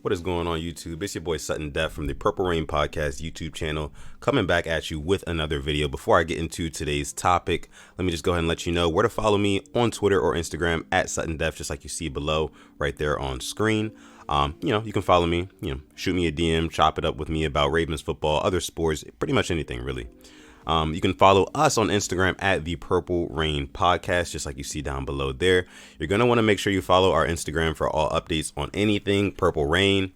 What is going on, YouTube? It's your boy Sutton Def from the Purple Rain Podcast YouTube channel, coming back at you with another video. Before I get into today's topic, let me just go ahead and let you know where to follow me on Twitter or Instagram at Sutton Def, just like you see below right there on screen. You can follow me, shoot me a DM, chop it up with me about Ravens football, other sports, pretty much anything really. You can follow us on Instagram at the Purple Rain Podcast, just like you see down below there. You're going to want to make sure you follow our Instagram for all updates on anything Purple Rain.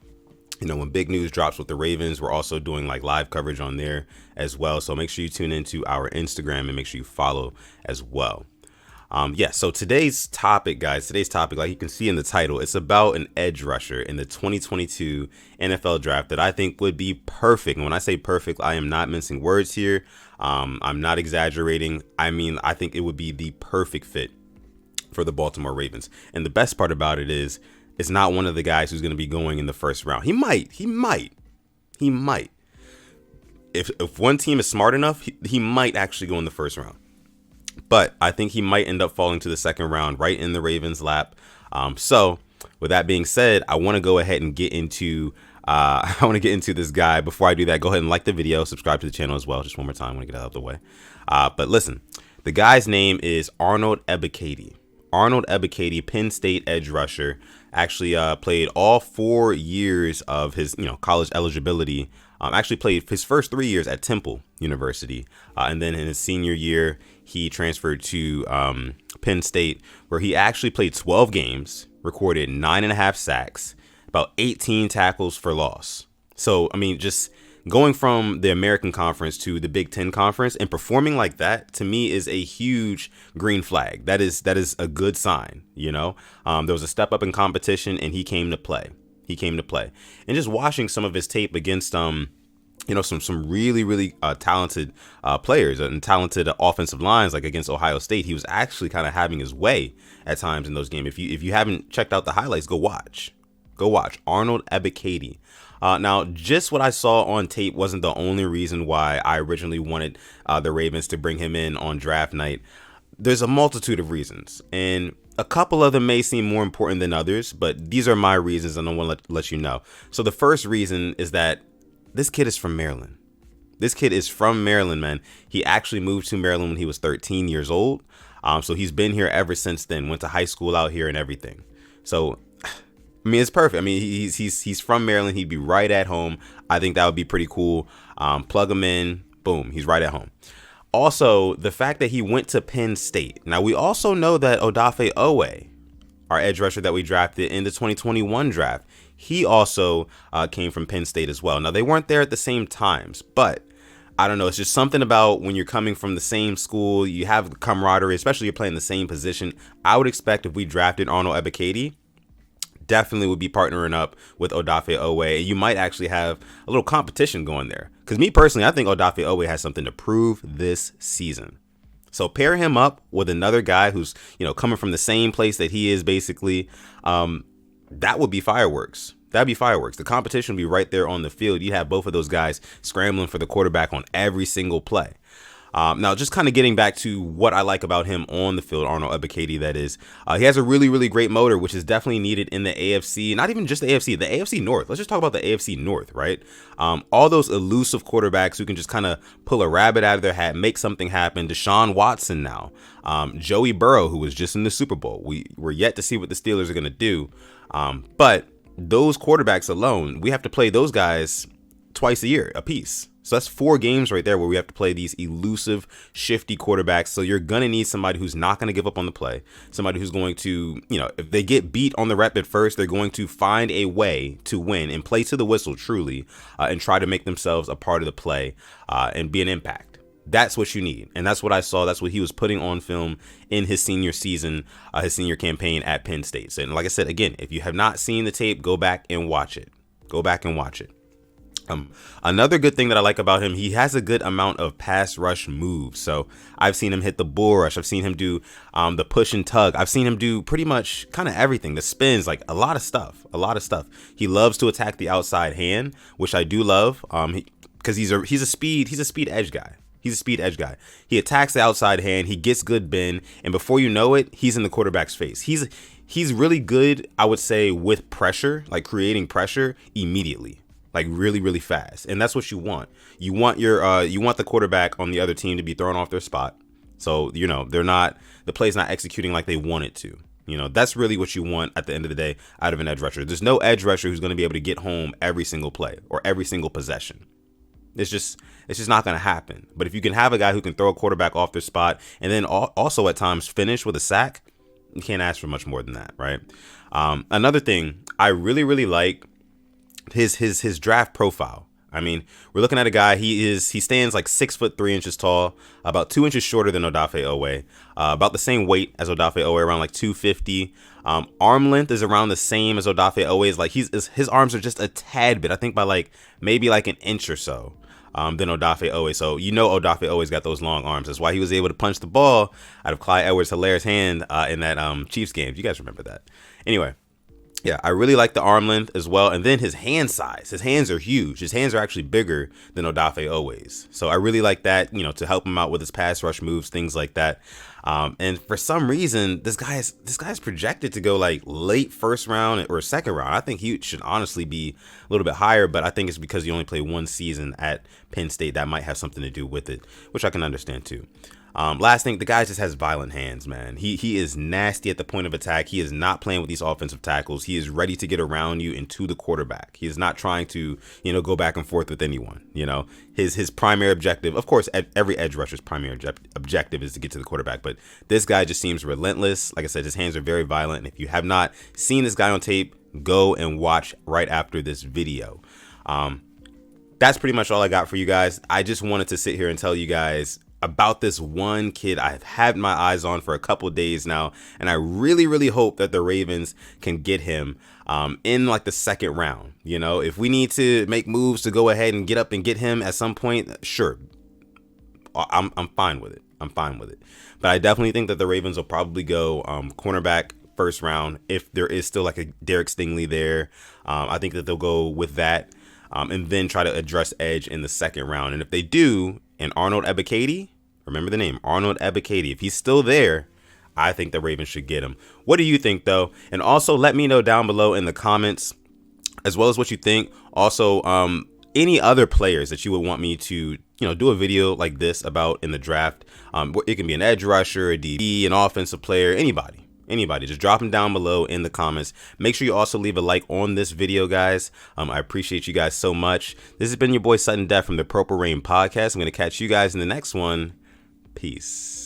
When big news drops with the Ravens, we're also doing like live coverage on there as well. So make sure you tune into our Instagram and make sure you follow as well. So today's topic, guys, like you can see in the title, it's about an edge rusher in the 2022 NFL draft that I think would be perfect. And when I say perfect, I am not mincing words here. I'm not exaggerating. I mean, I think it would be the perfect fit for the Baltimore Ravens. And the best part about it is it's not one of the guys who's going to be going in the first round. He might. If one team is smart enough, he might actually go in the first round. But I think he might end up falling to the second round right in the Ravens' lap. So with that being said, I want to go ahead and get into this guy. Before I do that, go ahead and like the video, subscribe to the channel as well. Just one more time, I want to get out of the way. But listen, the guy's name is Arnold Ebiketie. Arnold Ebiketie, Penn State edge rusher, actually played all 4 years of his college eligibility. Actually played his first 3 years at Temple University. And then in his senior year, he transferred to Penn State, where he actually played 12 games, recorded 9.5 sacks, about 18 tackles for loss. So, I mean, just going from the American Conference to the Big Ten Conference and performing like that, to me, is a huge green flag. That is a good sign, There was a step up in competition, and he came to play. And just watching some of his tape against some really talented players and talented offensive lines, like against Ohio State, he was actually kind of having his way at times in those games. If you haven't checked out the highlights, go watch Arnold Ebiketie. Now, just what I saw on tape wasn't the only reason why I originally wanted the Ravens to bring him in on draft night. There's a multitude of reasons, and a couple of them may seem more important than others, but these are my reasons, and I want to let you know. So the first reason is that this kid is from Maryland. Man. He actually moved to Maryland when he was 13 years old. So he's been here ever since then, went to high school out here and everything. So, I mean, it's perfect. I mean, he's from Maryland. He'd be right at home. I think that would be pretty cool. Plug him in. Boom. He's right at home. Also, the fact that he went to Penn State. Now, we also know that Odafe Oweh, our edge rusher that we drafted in the 2021 draft, he also came from Penn State as well. Now, they weren't there at the same times, but I don't know. It's just something about when you're coming from the same school, you have camaraderie, especially you're playing the same position. I would expect if we drafted Arnold Ebiketie, definitely would be partnering up with Odafe Oweh, and you might actually have a little competition going there. Because me personally, I think Odafe Oweh has something to prove this season. So pair him up with another guy who's, coming from the same place that he is, basically. That would be fireworks. That'd be fireworks. The competition would be right there on the field. You'd have both of those guys scrambling for the quarterback on every single play. Now, just kind of getting back to what I like about him on the field, Arnold Ebiketie, that is, he has a really, really great motor, which is definitely needed in the AFC. Not even just the AFC North. Let's just talk about the AFC North, right? All those elusive quarterbacks who can just kind of pull a rabbit out of their hat, make something happen. Deshaun Watson now. Joey Burrow, who was just in the Super Bowl. We're yet to see what the Steelers are going to do. But those quarterbacks alone, we have to play those guys twice a year apiece. So that's 4 games right there where we have to play these elusive, shifty quarterbacks. So you're going to need somebody who's not going to give up on the play. Somebody who's going to, if they get beat on the rep at first, they're going to find a way to win and play to the whistle, truly, and try to make themselves a part of the play and be an impact. That's what you need. And that's what I saw. That's what he was putting on film in his senior season, his senior campaign at Penn State. So, and like I said, again, if you have not seen the tape, go back and watch it. Another good thing that I like about him, he has a good amount of pass rush moves. So I've seen him hit the bull rush. I've seen him do the push and tug. I've seen him do pretty much kind of everything. The spins, like a lot of stuff. He loves to attack the outside hand, which I do love. Because he's a speed edge guy. He attacks the outside hand. He gets good bend, and before you know it, he's in the quarterback's face. he's really good, I would say, with pressure, like creating pressure immediately, like really, really fast. And that's what you want. You want you want the quarterback on the other team to be thrown off their spot. So, the play's not executing like they want it to. That's really what you want at the end of the day out of an edge rusher. There's no edge rusher who's going to be able to get home every single play or every single possession. It's just not going to happen. But if you can have a guy who can throw a quarterback off their spot and then also at times finish with a sack, you can't ask for much more than that, right? Another thing, I really, really like his draft profile. I mean, we're looking at a guy. He stands like 6'3" tall, about 2 inches shorter than Odafe Oweh, about the same weight as Odafe Oweh, around like 250. Arm length is around the same as Odafe Oweh's. Like his arms are just a tad bit, I think, by maybe like an inch or so than Odafe Oweh. So Odafe Oweh's got those long arms. That's why he was able to punch the ball out of Clyde Edwards-Hilaire's hand in that Chiefs game. You guys remember that? Anyway. Yeah, I really like the arm length as well. And then his hand size. His hands are huge. His hands are actually bigger than Odafe Oweh's. So I really like that, to help him out with his pass rush moves, things like that. And for some reason, this guy's projected to go like late first round or second round. I think he should honestly be a little bit higher, but I think it's because he only played one season at Penn State. That might have something to do with it, which I can understand too. Last thing, the guy just has violent hands, man. He is nasty at the point of attack. He is not playing with these offensive tackles. He is ready to get around you and to the quarterback. He is not trying to, go back and forth with anyone. His primary objective, of course, every edge rusher's primary objective is to get to the quarterback. But this guy just seems relentless. Like I said, his hands are very violent. And if you have not seen this guy on tape, go and watch right after this video. That's pretty much all I got for you guys. I just wanted to sit here and tell you guys about this one kid I've had my eyes on for a couple days now, and I really, really hope that the Ravens can get him in like the second round. If we need to make moves to go ahead and get up and get him at some point, sure, I'm fine with it. But I definitely think that the Ravens will probably go cornerback first round if there is still like a Derek Stingley there. I think that they'll go with that and then try to address edge in the second round. And if they do, and Arnold Ebiketie, remember the name, Arnold Ebiketie, if he's still there, I think the Ravens should get him. What do you think, though? And also let me know down below in the comments, as well as what you think. Also, any other players that you would want me to, do a video like this about in the draft. It can be an edge rusher, a DB, an offensive player, anybody. Just drop them down below in the comments. Make sure you also leave a like on this video, guys. I appreciate you guys so much. This has been your boy Sudden Death from the Purple Rain Podcast. I'm going to catch you guys in the next one. Peace.